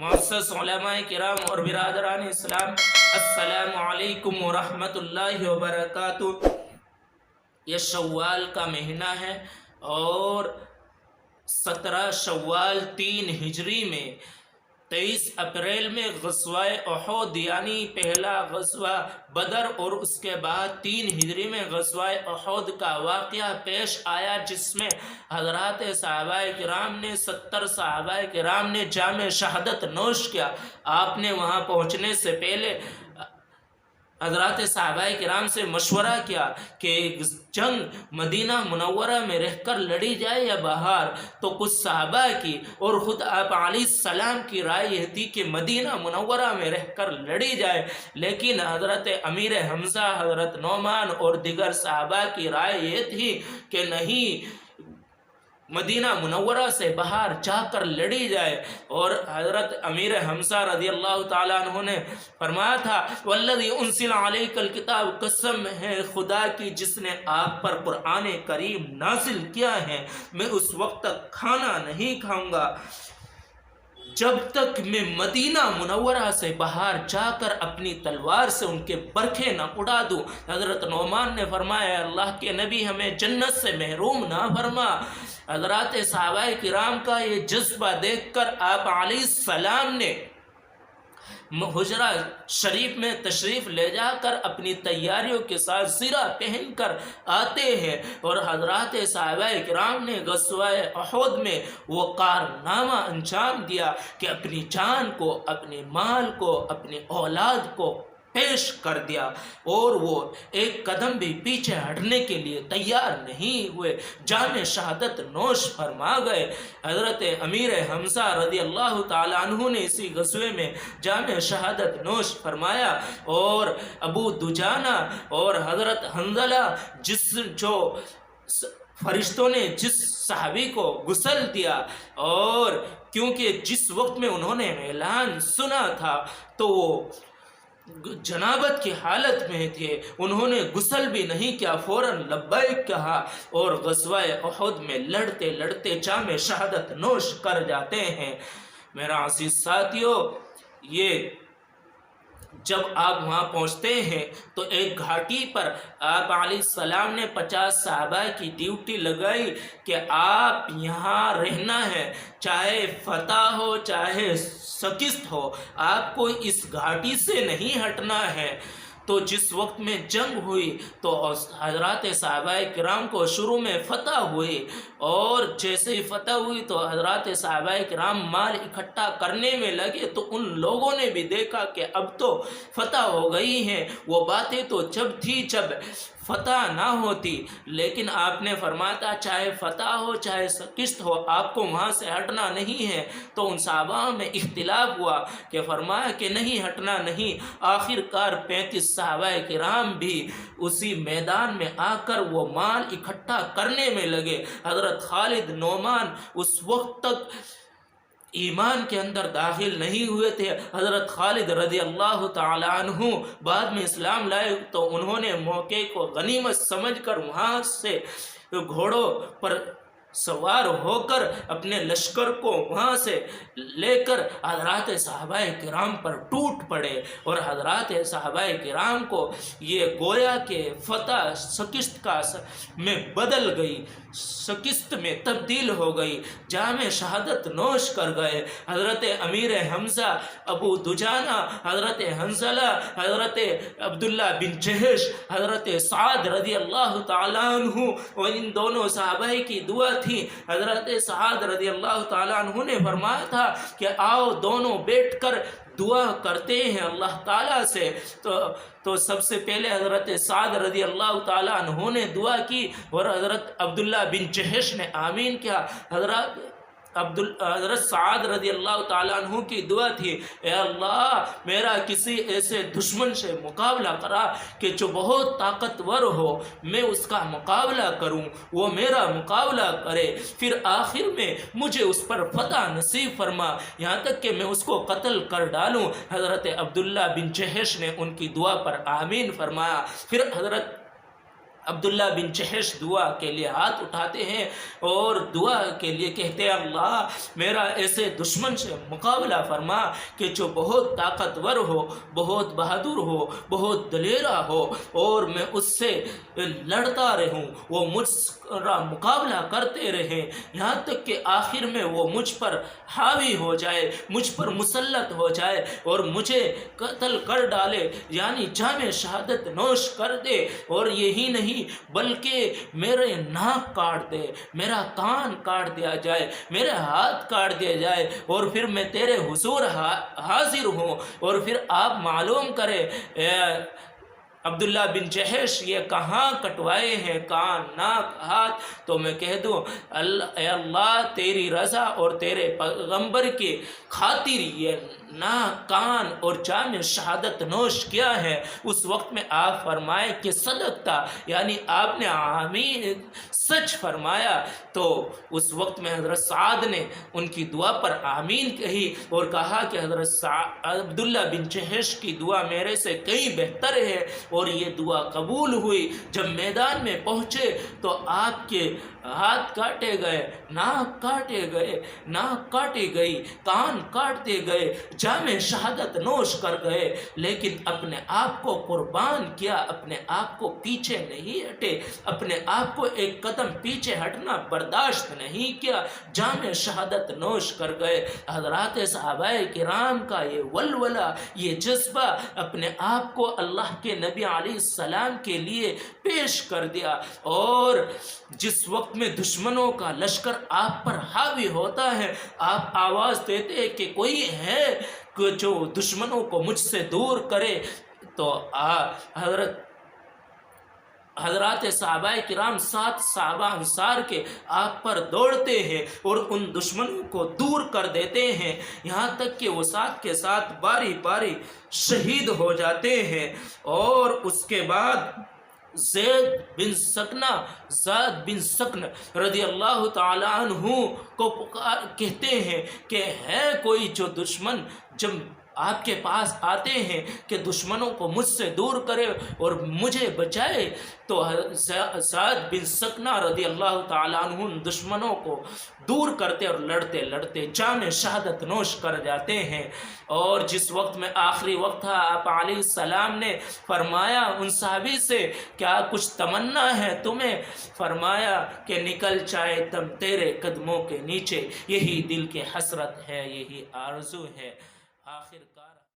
معزز علماء کرام اور برادران اسلام، السلام علیکم ورحمۃ اللہ وبرکاتہ۔ یہ شوال کا مہینہ ہے اور 17 شوال 3 ہجری میں 23 اپریل میں غزوہ احد یعنی پہلا غزوہ بدر اور اس کے بعد 3 ہجری میں غزوہ احد کا واقعہ پیش آیا، جس میں حضرات صحابہ کرام نے 70 صحابہ کرام نے جام شہادت نوش کیا۔ آپ نے وہاں پہنچنے سے پہلے حضرات صحابہ کرام سے مشورہ کیا کہ جنگ مدینہ منورہ میں رہ کر لڑی جائے یا باہر، تو کچھ صحابہ کی اور خود آپ علیہ السلام کی رائے یہ تھی کہ مدینہ منورہ میں رہ کر لڑی جائے، لیکن حضرت امیر حمزہ، حضرت نعمان اور دیگر صحابہ کی رائے یہ تھی کہ نہیں، مدینہ منورہ سے باہر جا کر لڑی جائے۔ اور حضرت امیر حمزہ رضی اللہ تعالیٰ عنہ نے فرمایا تھا، والذی انزل علیک الکتاب، قسم ہے خدا کی جس نے آپ پر قرآن کریم نازل کیا ہے، میں اس وقت تک کھانا نہیں کھاؤں گا جب تک میں مدینہ منورہ سے باہر جا کر اپنی تلوار سے ان کے برکھے نہ اڑا دوں۔ حضرت نعمان نے فرمایا، اللہ کے نبی ہمیں جنت سے محروم نہ فرما۔ حضرات صحابہ کرام کا یہ جذبہ دیکھ کر آپ علیہ السلام نے حجرہ شریف میں تشریف لے جا کر اپنی تیاریوں کے ساتھ زرہ پہن کر آتے ہیں، اور حضرات صحابہ کرام نے غزوہ احد میں وہ کارنامہ انجام دیا کہ اپنی جان کو، اپنے مال کو، اپنی اولاد کو پیش کر دیا، اور وہ ایک قدم بھی پیچھے ہٹنے کے لیے تیار نہیں ہوئے، جام شہادت نوش فرما گئے۔ حضرت امیر حمزہ رضی اللہ تعالیٰ عنہ نے اسی غزوے میں جام شہادت نوش فرمایا، اور ابو دجانہ اور حضرت حنظلہ جو فرشتوں نے جس صحابی کو غسل دیا، اور کیونکہ جس وقت میں انہوں نے اعلان سنا تھا تو وہ جنابت کی حالت میں تھے، انہوں نے غسل بھی نہیں کیا، فوراً لبیک کہا اور غزوہ احد میں لڑتے لڑتے جام شہادت نوش کر جاتے ہیں۔ میرا عزیز ساتھیو، یہ جب آپ وہاں پہنچتے ہیں تو ایک گھاٹی پر آپ علیہ السلام نے 50 صحابہ کی ڈیوٹی لگائی کہ آپ یہاں رہنا ہے، چاہے فتح ہو چاہے شکست ہو، آپ کو اس گھاٹی سے نہیں ہٹنا ہے۔ تو جس وقت میں جنگ ہوئی تو حضرات صحابہ کرام کو شروع میں فتح ہوئی، اور جیسے ہی فتح ہوئی تو حضرات صحابہ کرام مال اکٹھا کرنے میں لگے، تو ان لوگوں نے بھی دیکھا کہ اب تو فتح ہو گئی ہیں۔ وہ باتیں تو جب تھی جب فتح نہ ہوتی، لیکن آپ نے فرمایا تھا چاہے فتح ہو چاہے شکست ہو، آپ کو وہاں سے ہٹنا نہیں ہے۔ تو ان صحابہ میں اختلاف ہوا کہ فرمایا کہ نہیں، ہٹنا نہیں۔ آخر کار 35 صحابہ کرام بھی اسی میدان میں آ کر وہ مال اکٹھا کرنے میں لگے۔ حضرت خالد نعمان اس وقت تک ایمان کے اندر داخل نہیں ہوئے تھے۔ حضرت خالد رضی اللہ تعالیٰ عنہ بعد میں اسلام لائے، تو انہوں نے موقع کو غنیمت سمجھ کر وہاں سے گھوڑوں پر سوار ہو کر اپنے لشکر کو وہاں سے لے کر حضرات صحابہ کرام پر ٹوٹ پڑے، اور حضرات صحابہ کرام کو یہ گویا کہ فتح شکست کا میں بدل گئی، شکست میں تبدیل ہو گئی، جام شہادت نوش کر گئے۔ حضرت امیر حمزہ، ابو دجانہ، حضرت حنظلہ، حضرت عبداللہ بن جہش، حضرت سعد رضی اللہ تعالیٰ عنہ، اور ان دونوں صحابہ کی دعا تھی۔ حضرت سعد رضی اللہ تعالیٰ عنہ نے فرمایا تھا کہ آؤ دونوں بیٹھ کر دعا کرتے ہیں اللہ تعالیٰ سے۔ تو سب سے پہلے حضرت سعد رضی اللہ تعالیٰ عنہ نے دعا کی، اور حضرت عبداللہ بن جہش نے آمین کیا۔ حضرت سعد رضی اللہ تعالیٰ عنہ کی دعا تھی، اے اللہ میرا کسی ایسے دشمن سے مقابلہ کرا کہ جو بہت طاقتور ہو، میں اس کا مقابلہ کروں، وہ میرا مقابلہ کرے، پھر آخر میں مجھے اس پر فتح نصیب فرما، یہاں تک کہ میں اس کو قتل کر ڈالوں۔ حضرت عبداللہ بن جہش نے ان کی دعا پر آمین فرمایا۔ پھر حضرت عبداللہ بن جحش دعا کے لیے ہاتھ اٹھاتے ہیں اور دعا کے لیے کہتے ہیں اللہ میرا ایسے دشمن سے مقابلہ فرما کہ جو بہت طاقتور ہو، بہت بہادر ہو، بہت دلیرا ہو، اور میں اس سے لڑتا رہوں، وہ مجھ کا مقابلہ کرتے رہیں یہاں تک کہ آخر میں وہ مجھ پر حاوی ہو جائے، مجھ پر مسلط ہو جائے اور مجھے قتل کر ڈالے، یعنی جام شہادت نوش کر دے، اور یہی نہیں بلکہ میرے ناک کاٹ دے، میرا کان کاٹ دیا جائے، میرے ہاتھ کاٹ دیا جائے، اور پھر میں تیرے حضور حاضر ہوں، اور پھر آپ معلوم کرے عبداللہ بن جحش یہ کہاں کٹوائے ہیں، کان، ناک، ہاتھ، تو میں کہہ دوں اے اللہ تیری رضا اور تیرے پیغمبر کی خاطر یہ ناک، کان اور جام شہادت نوش کیا ہے۔ اس وقت میں آپ فرمائے کہ صدقتا، یعنی آپ نے آمین سچ فرمایا۔ تو اس وقت میں حضرت سعد نے ان کی دعا پر آمین کہی اور کہا کہ حضرت عبداللہ بن جحش کی دعا میرے سے کئی بہتر ہے، اور یہ دعا قبول ہوئی۔ جب میدان میں پہنچے تو آپ کے ہاتھ کاٹے گئے، ناک کاٹے گئے، ناک کاٹی گئی، کان کاٹتے گئے، جام شہادت نوش کر گئے، لیکن اپنے آپ کو قربان کیا، اپنے آپ کو پیچھے نہیں ہٹے، اپنے آپ کو ایک قدم پیچھے ہٹنا برداشت نہیں کیا، جام شہادت نوش کر گئے۔ حضرات صحابہ کرام کا یہ ولولہ، یہ جذبہ اپنے آپ کو اللہ کے نبی علیہ السلام کے لیے پیش کر دیا، اور جس وقت میں دشمنوں کا لشکر آپ پر حاوی ہوتا ہے، آپ آواز دیتے ہیں کہ کوئی ہے کہ جو دشمنوں کو مجھ سے دور کرے، تو حضرات صحابہ کرام 7 صحابہ انصار کے آپ پر دوڑتے ہیں اور ان دشمنوں کو دور کر دیتے ہیں، یہاں تک کہ وہ 7 کے ساتھ باری باری شہید ہو جاتے ہیں۔ اور اس کے بعد زید بن سکن رضی اللہ تعالی عنہ کو کہتے ہیں کہ ہے کوئی جو دشمن جب آپ کے پاس آتے ہیں کہ دشمنوں کو مجھ سے دور کرے اور مجھے بچائے، تو زید بن سکنہ رضی اللہ تعالیٰ عنہ دشمنوں کو دور کرتے اور لڑتے لڑتے جام شہادت نوش کر جاتے ہیں۔ اور جس وقت میں آخری وقت تھا، آپ علیہ السلام نے فرمایا ان صحابی سے کیا کچھ تمنا ہے تمہیں؟ فرمایا کہ نکل جائے دم تیرے قدموں کے نیچے، یہی دل کی حسرت ہے، یہی آرزو ہے۔ آخر